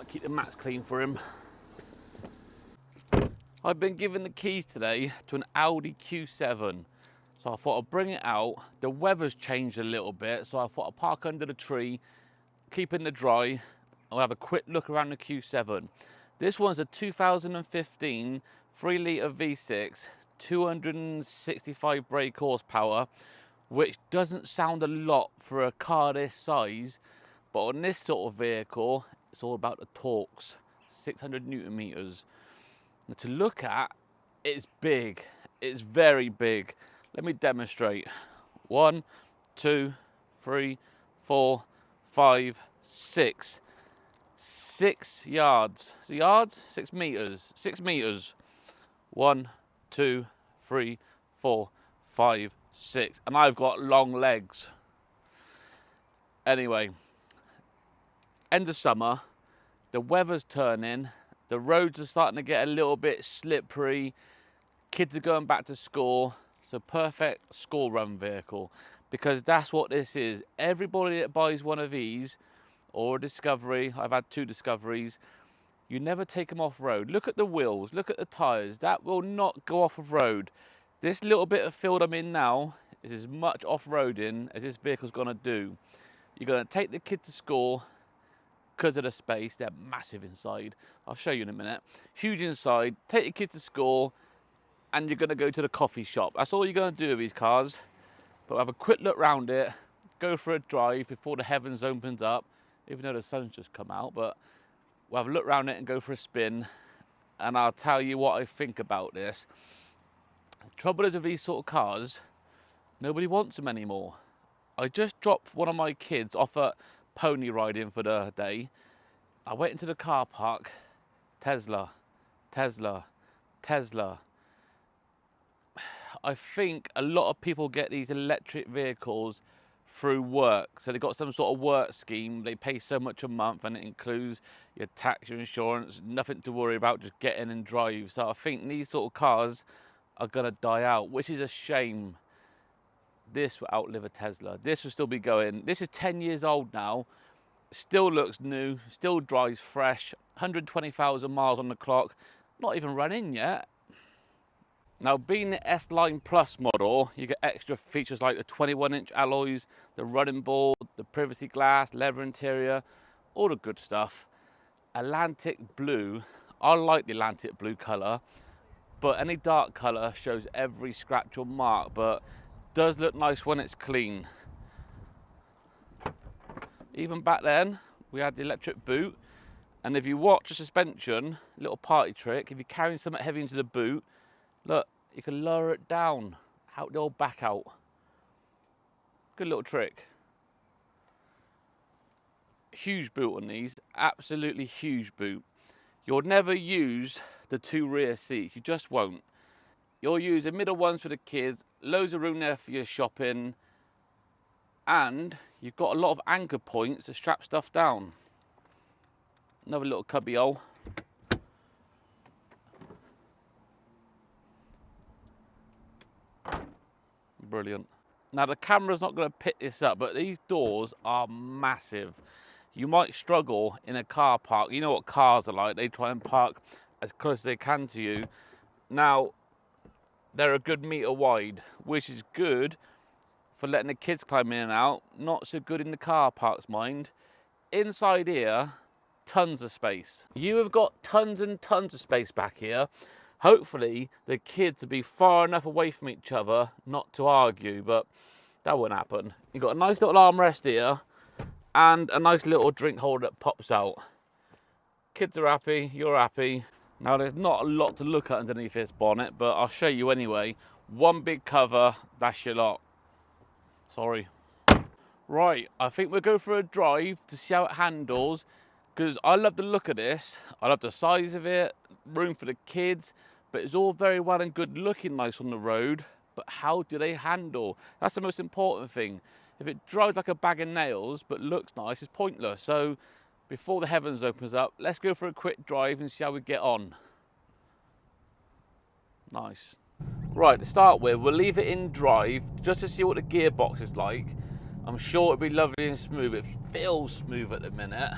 Might keep the mats clean for him. I've been given the keys today to an Audi Q7. So I thought I'd bring it out. The weather's changed a little bit, so I thought I'd park under the tree, keep in the dry. I'll have a quick look around the Q7. This one's a 2015 3-litre V6, 265 brake horsepower, which doesn't sound a lot for a car this size, but on this sort of vehicle, it's all about the torques, 600 Newton meters. Now to look at, it's big, it's very big. Let me demonstrate. 1, 2, 3, 4, 5, 6. 6 yards. Is it yards? 6 meters. 6 meters. 1, 2, 3, 4, 5, 6. And I've got long legs. Anyway, end of summer, the weather's turning, the roads are starting to get a little bit slippery, kids are going back to school, so perfect school run vehicle, because that's what this is. Everybody that buys one of these, or a Discovery, I've had 2 Discoveries, you never take them off road. Look at the wheels, look at the tyres, that will not go off of road. This little bit of field I'm in now is as much off-roading as this vehicle's gonna do. You're gonna take the kid to school, because of the space, they're massive inside. I'll show you in a minute. Huge inside, take your kid to school, and you're gonna go to the coffee shop. That's all you're gonna do with these cars. But we'll have a quick look around it, go for a drive before the heavens opens up, even though the sun's just come out, but we'll have a look around it and go for a spin, and I'll tell you what I think about this. The trouble is with these sort of cars, nobody wants them anymore. I just dropped one of my kids off at pony riding for the day. I went into the car park, Tesla, Tesla, Tesla. I think a lot of people get these electric vehicles through work. So they've got some sort of work scheme. They pay so much a month and it includes your tax, your insurance, nothing to worry about, just get in and drive. So I think these sort of cars are gonna die out, which is a shame. This will outlive a Tesla. This will still be going. This is 10 years old now. Still looks new, still drives fresh. 120,000 miles on the clock. Not even run in yet. Now, being the S-Line Plus model, you get extra features like the 21-inch alloys, the running board, the privacy glass, leather interior, all the good stuff. Atlantic blue. I like the Atlantic blue colour, but any dark colour shows every scratch or mark, but does look nice when it's clean. Even back then, we had the electric boot, and if you watch the suspension, little party trick, if you're carrying something heavy into the boot, look, you can lower it down, out the old back out. Good little trick. Huge boot on these, absolutely huge boot. You'll never use the 2 rear seats, you just won't. You'll use the middle ones for the kids, loads of room there for your shopping, and you've got a lot of anchor points to strap stuff down. Another little cubby hole. Brilliant. Now the camera's not going to pick this up, but these doors are massive. You might struggle in a car park. You know what cars are like, they try and park as close as they can to you. Now, they're a good metre wide, which is good for letting the kids climb in and out. Not so good in the car park's mind. Inside here, tons of space. You have got tons and tons of space back here. Hopefully, the kids will be far enough away from each other not to argue, but that won't happen. You've got a nice little armrest here and a nice little drink holder that pops out. Kids are happy, you're happy. Now, there's not a lot to look at underneath this bonnet, but I'll show you anyway. One big cover, that's your lot. Sorry. Right, I think we'll go for a drive to see how it handles, because I love the look of this. I love the size of it, room for the kids, but it's all very well and good looking nice on the road, but how do they handle? That's the most important thing. If it drives like a bag of nails, but looks nice, it's pointless. So, before the heavens opens up, let's go for a quick drive and see how we get on. Nice. Right, to start with, we'll leave it in drive just to see what the gearbox is like. I'm sure it'll be lovely and smooth. It feels smooth at the minute.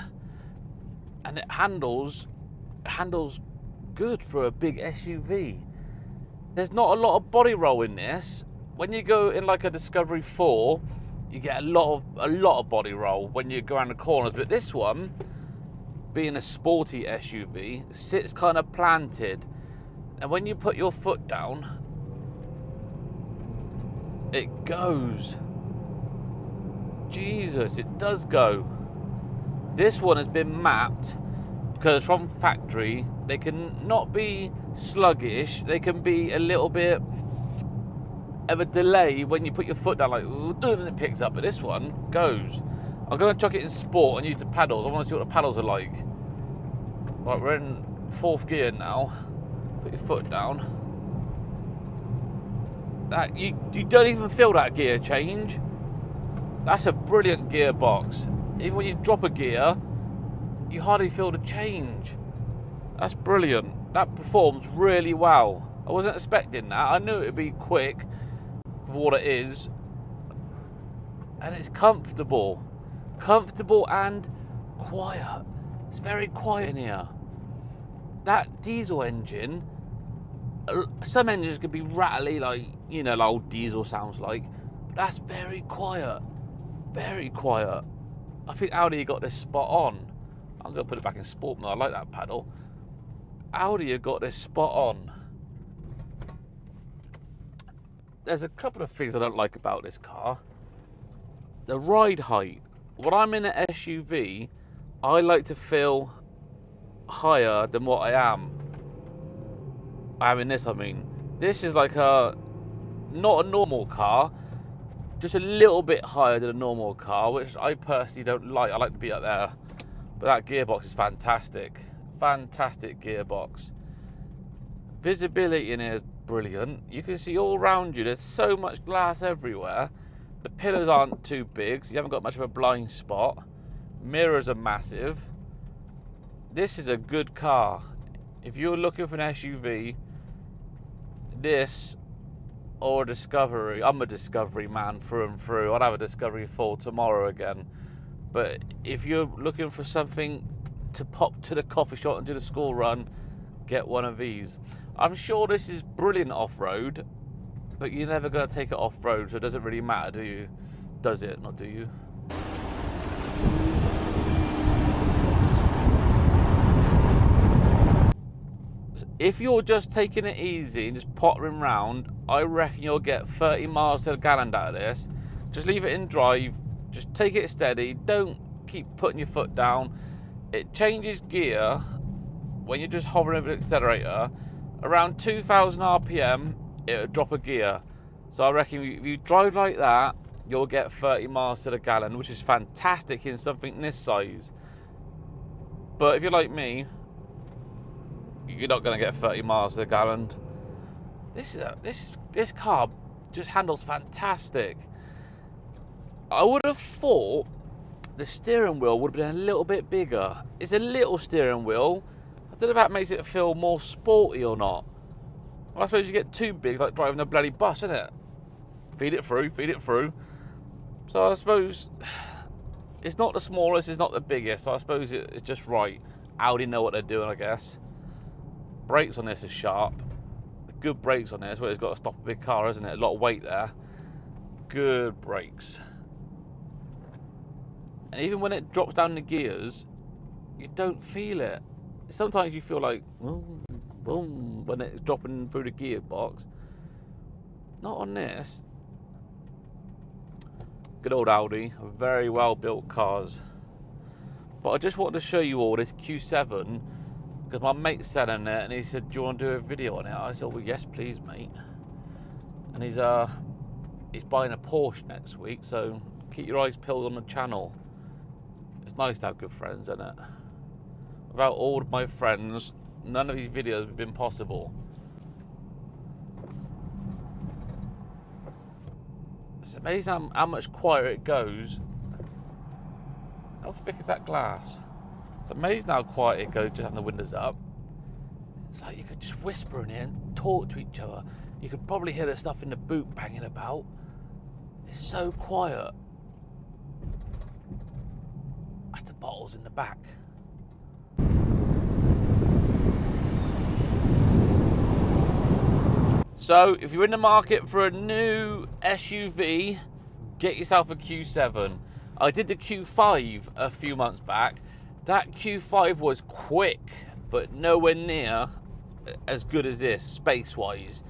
and it handles good for a big SUV. There's not a lot of body roll in this. When you go in like a Discovery 4, you get a lot of body roll when you go around the corners. But this one, being a sporty SUV, sits kind of planted, and when you put your foot down, it goes. Jesus, it does go. This one has been mapped because from factory they can not be sluggish, they can be a little bit of a delay when you put your foot down, like and it picks up, but this one goes. I'm going to chuck it in sport and use the paddles. I want to see what the paddles are like. Right, we're in 4th gear now. Put your foot down. That you don't even feel that gear change. That's a brilliant gearbox. Even when you drop a gear, you hardly feel the change. That's brilliant. That performs really well. I wasn't expecting that. I knew it would be quick for what it is. And it's comfortable. Comfortable and quiet. It's very quiet in here. That diesel engine, some engines can be rattly, like, you know, like old diesel sounds like. But that's very quiet. Very quiet. I think Audi got this spot on. I'm going to put it back in sport mode. I like that paddle. Audi have got this spot on. There's a couple of things I don't like about this car. The ride height. When I'm in an SUV, I like to feel higher than what I am. In this, I mean. This is like not a normal car, just a little bit higher than a normal car, which I personally don't like. I like to be up there. But that gearbox is fantastic. Fantastic gearbox. Visibility in here is brilliant. You can see all around you. There's so much glass everywhere. The pillars aren't too big, so you haven't got much of a blind spot. Mirrors are massive. This is a good car. If you're looking for an SUV, this or a Discovery. I'm a Discovery man through and through. I'd have a Discovery 4 tomorrow again. But if you're looking for something to pop to the coffee shop and do the school run, get one of these. I'm sure this is brilliant off-road, but you're never going to take it off-road, so it doesn't really matter, do you? Does it? Not do you? If you're just taking it easy and just pottering round, I reckon you'll get 30 miles to the gallon out of this. Just leave it in drive. Just take it steady. Don't keep putting your foot down. It changes gear when you're just hovering over the accelerator. Around 2,000 RPM, it'll drop a gear. So I reckon if you drive like that, you'll get 30 miles to the gallon, which is fantastic in something this size. But if you're like me, you're not going to get 30 miles to the gallon. This car just handles fantastic. I would have thought the steering wheel would have been a little bit bigger. It's a little steering wheel. I don't know if that makes it feel more sporty or not. Well, I suppose you get too big, it's like driving a bloody bus, isn't it? Feed it through, feed it through. So I suppose it's not the smallest, it's not the biggest. So I suppose it's just right. Audi know what they're doing, I guess. Brakes on this are sharp. Good brakes on this, where it's got to stop a big car, isn't it? A lot of weight there. Good brakes. And even when it drops down the gears, you don't feel it. Sometimes you feel like boom, boom, when it's dropping through the gearbox. Not on this. Good old Audi, very well built cars. But I just wanted to show you all this Q7 because my mate's selling it and he said, do you want to do a video on it? I said, well, yes, please, mate. And he's buying a Porsche next week, so keep your eyes peeled on the channel. It's nice to have good friends, isn't it? Without all of my friends, none of these videos would have been possible. It's amazing how much quieter it goes. How thick is that glass? It's amazing how quiet it goes just having the windows up. It's like you could just whisper in here and talk to each other. You could probably hear the stuff in the boot banging about. It's so quiet. That's the bottles in the back. So if you're in the market for a new SUV, get yourself a Q7. I did the Q5 a few months back. That Q5 was quick, but nowhere near as good as this, space-wise.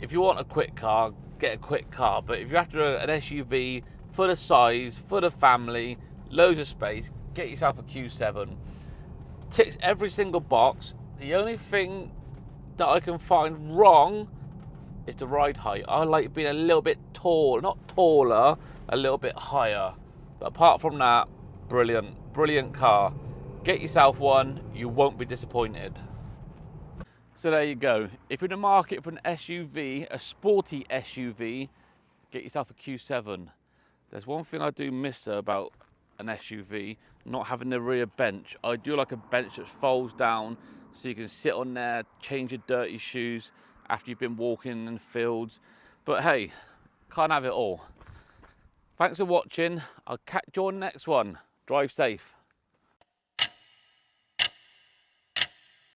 If you want a quick car, get a quick car. But if you're after an SUV for the size, for the family, loads of space, get yourself a Q7. Ticks every single box. The only thing that I can find wrong is the ride height. I like being a little bit tall, not taller, a little bit higher. But apart from that, brilliant car. Get yourself one, you won't be disappointed. So there you go. If you're in the market for an SUV, a sporty SUV, get yourself a Q7. There's one thing I do miss though about an SUV, not having the rear bench. I do like a bench that folds down so you can sit on there, change your dirty shoes after you've been walking in the fields. But hey, can't have it all. Thanks for watching. I'll catch you on the next one. Drive safe.